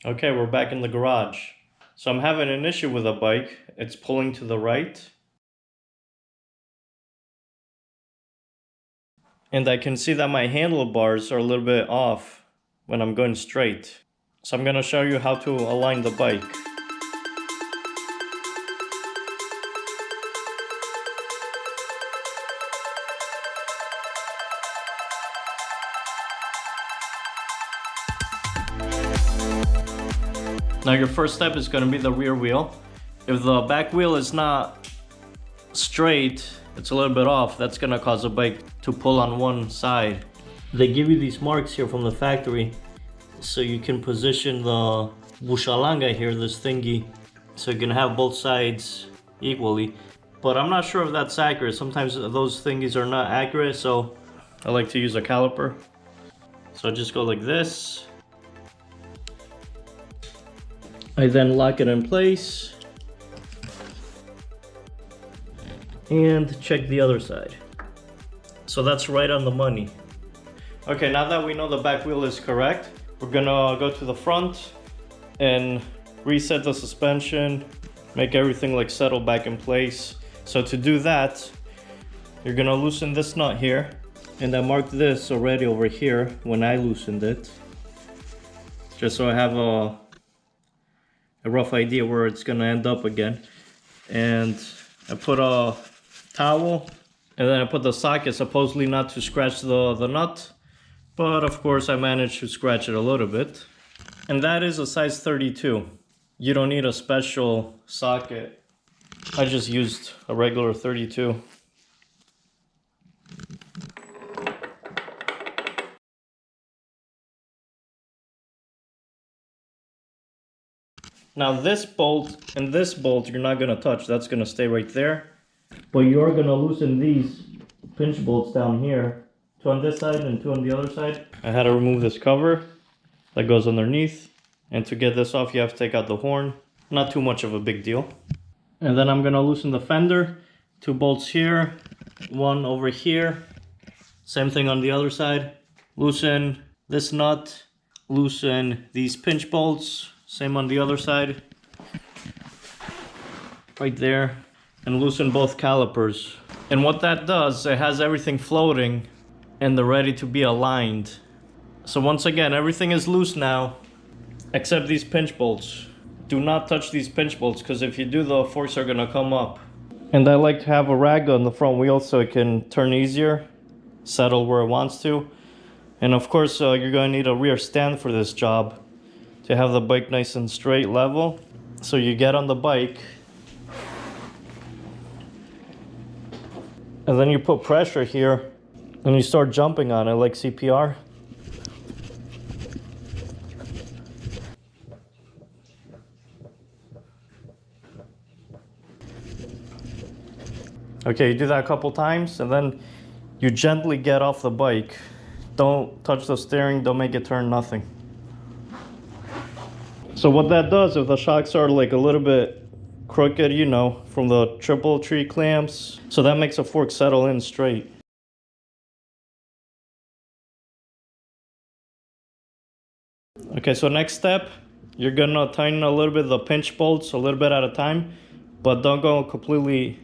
Okay, we're back in the garage. So I'm having an issue with the bike. It's pulling to the right. And I can see that my handlebars are a little bit off when I'm going straight. So I'm gonna show you how to align the bike. Now your first step is going to be the rear wheel. If the back wheel is not straight, it's a little bit off, that's going to cause the bike to pull on one side. They give you these marks here from the factory so you can position the buchalanga here, this thingy, so you can have both sides equally. But I'm not sure if that's accurate. Sometimes those thingies are not accurate, so I like to use a caliper. So I just go like this. I then lock it in place and check the other side. So that's right on the money. Okay, now that we know the back wheel is correct, we're gonna go to the front and reset the suspension, make everything like settle back in place. So to do that, you're gonna loosen this nut here, and I marked this already over here when I loosened it, just so I have a rough idea where it's gonna end up again. And I put a towel, and then I put the socket, supposedly not to scratch the nut, but of course I managed to scratch it a little bit. And that is a size 32. You don't need a special socket. I just used a regular 32. Now this bolt and this bolt you're not gonna touch, that's gonna stay right there. But you're gonna loosen these pinch bolts down here, 2 on this side and 2 on the other side. I had to remove this cover that goes underneath, and to get this off you have to take out the horn. Not too much of a big deal. And then I'm gonna loosen the fender, 2 bolts here, 1 over here, same thing on the other side. Loosen this nut, loosen these pinch bolts, same on the other side, right there, and loosen both calipers. And what that does, it has everything floating and they're ready to be aligned. So once again, everything is loose now, except these pinch bolts. Do not touch these pinch bolts, because if you do, the forks are gonna come up. And I like to have a rag on the front wheel so it can turn easier, settle where it wants to. And of course, you're gonna need a rear stand for this job, to have the bike nice and straight, level. So you get on the bike, and then you put pressure here, and you start jumping on it like CPR. Okay, you do that a couple times, and then you gently get off the bike. Don't touch the steering, don't make it turn, nothing. So what that does, if the shocks are like a little bit crooked, you know, from the triple tree clamps, so that makes the fork settle in straight. Okay, so next step, you're gonna tighten a little bit of the pinch bolts a little bit at a time, but don't go completely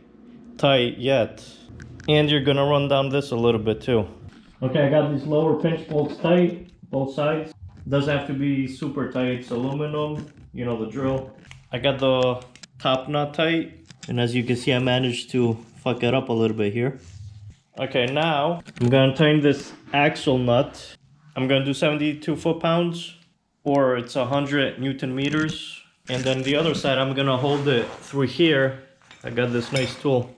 tight yet. And you're gonna run down this a little bit too. Okay, I got these lower pinch bolts tight, both sides. Doesn't have to be super tight, it's aluminum, you know the drill. I got the top nut tight, and as you can see I managed to fuck it up a little bit here. Okay, now I'm gonna tighten this axle nut. I'm gonna do 72 foot-pounds, or it's 100 Newton meters. And then the other side I'm gonna hold it through here. I got this nice tool.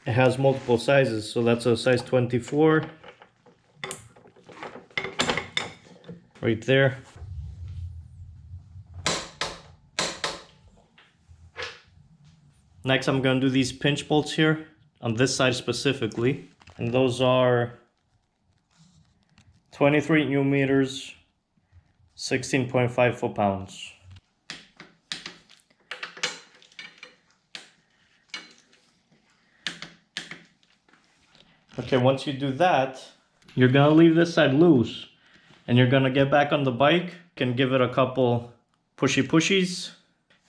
It has multiple sizes, so that's a size 24. Right there. Next I'm going to do these pinch bolts here on this side specifically, and those are 23 Newton meters, 16.5 foot-pounds. Okay, once you do that, you're gonna leave this side loose, and you're gonna get back on the bike and give it a couple pushies.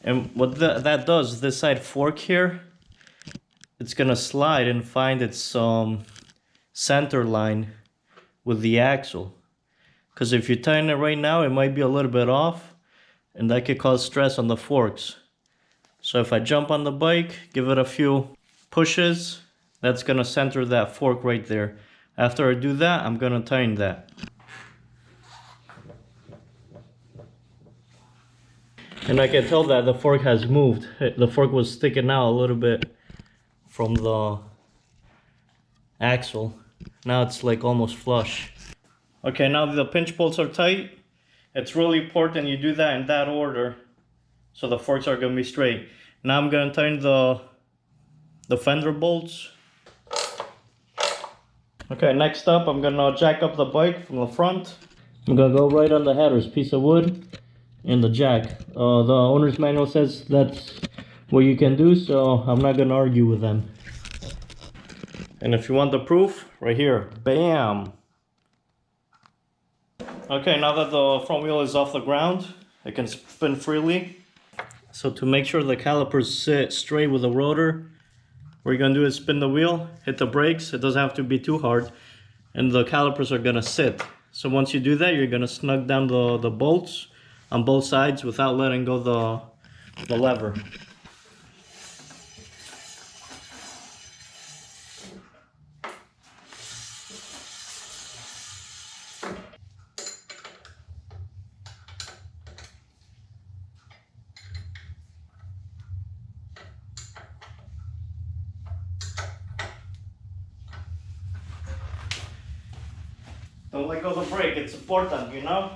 And what that does, this side fork here, it's gonna slide and find its center line with the axle. Because if you tighten it right now, it might be a little bit off, and that could cause stress on the forks. So if I jump on the bike, give it a few pushes, that's gonna center that fork right there. After I do that, I'm gonna tighten that. And I can tell that the fork has moved. The fork was sticking out a little bit from the axle. Now it's like almost flush. Okay, now the pinch bolts are tight. It's really important you do that in that order, so the forks are gonna be straight. Now I'm gonna tighten the fender bolts. Okay, next up I'm gonna jack up the bike from the front. I'm gonna go right on the headers, piece of wood, and the jack. The owner's manual says that's what you can do, so I'm not gonna argue with them. And if you want the proof, right here, bam! Okay, now that the front wheel is off the ground, it can spin freely. So to make sure the calipers sit straight with the rotor, what you're gonna do is spin the wheel, hit the brakes. It doesn't have to be too hard, and the calipers are gonna sit. So once you do that, you're gonna snug down the bolts on both sides without letting go the lever. Don't let go of the brake, it's important, you know?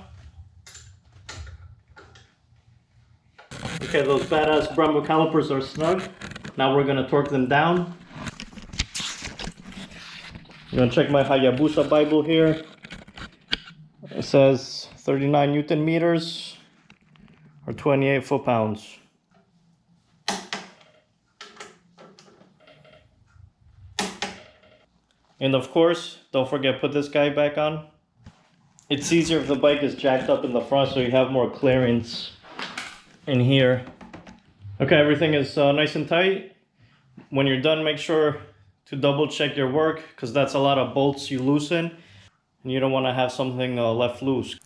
Okay, those badass Brembo calipers are snug. Now we're gonna torque them down. I'm gonna check my Hayabusa Bible here. It says 39 Newton meters or 28 foot-pounds. And of course, don't forget, put this guy back on. It's easier if the bike is jacked up in the front, so you have more clearance in here. Okay, everything is nice and tight. When you're done, make sure to double check your work, because that's a lot of bolts you loosen, and you don't want to have something left loose.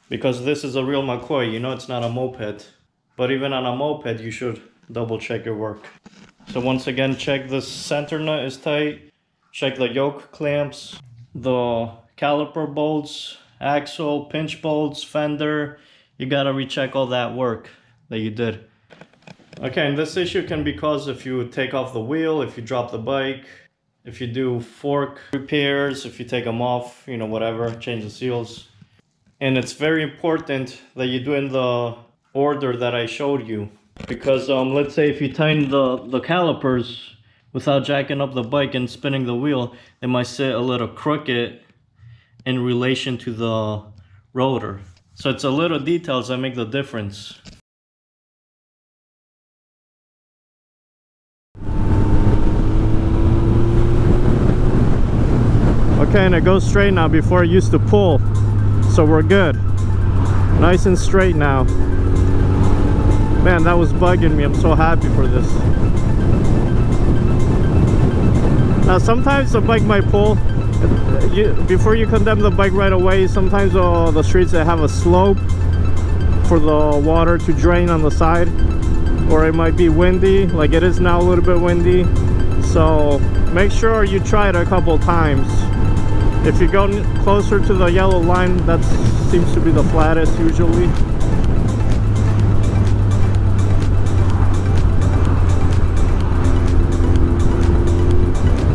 Because this is a real McCoy, you know, it's not a moped. But even on a moped, you should double check your work. So once again, check the center nut is tight. Check the yoke clamps, the caliper bolts, axle, pinch bolts, fender. You gotta recheck all that work that you did. Okay, and this issue can be caused if you take off the wheel, if you drop the bike, if you do fork repairs, if you take them off, you know, whatever, change the seals. And it's very important that you do in the order that I showed you. Because let's say if you tighten the calipers without jacking up the bike and spinning the wheel, it might sit a little crooked in relation to the rotor. So it's a little details that make the difference. Okay, and it goes straight now. Before it used to pull, so we're good. Nice and straight now. Man, that was bugging me. I'm so happy for this. Now sometimes the bike might pull. Before you condemn the bike right away, sometimes the streets that have a slope for the water to drain on the side, or it might be windy, like it is now a little bit windy. So make sure you try it a couple times. If you go closer to the yellow line, that seems to be the flattest usually.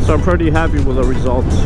So I'm pretty happy with the results.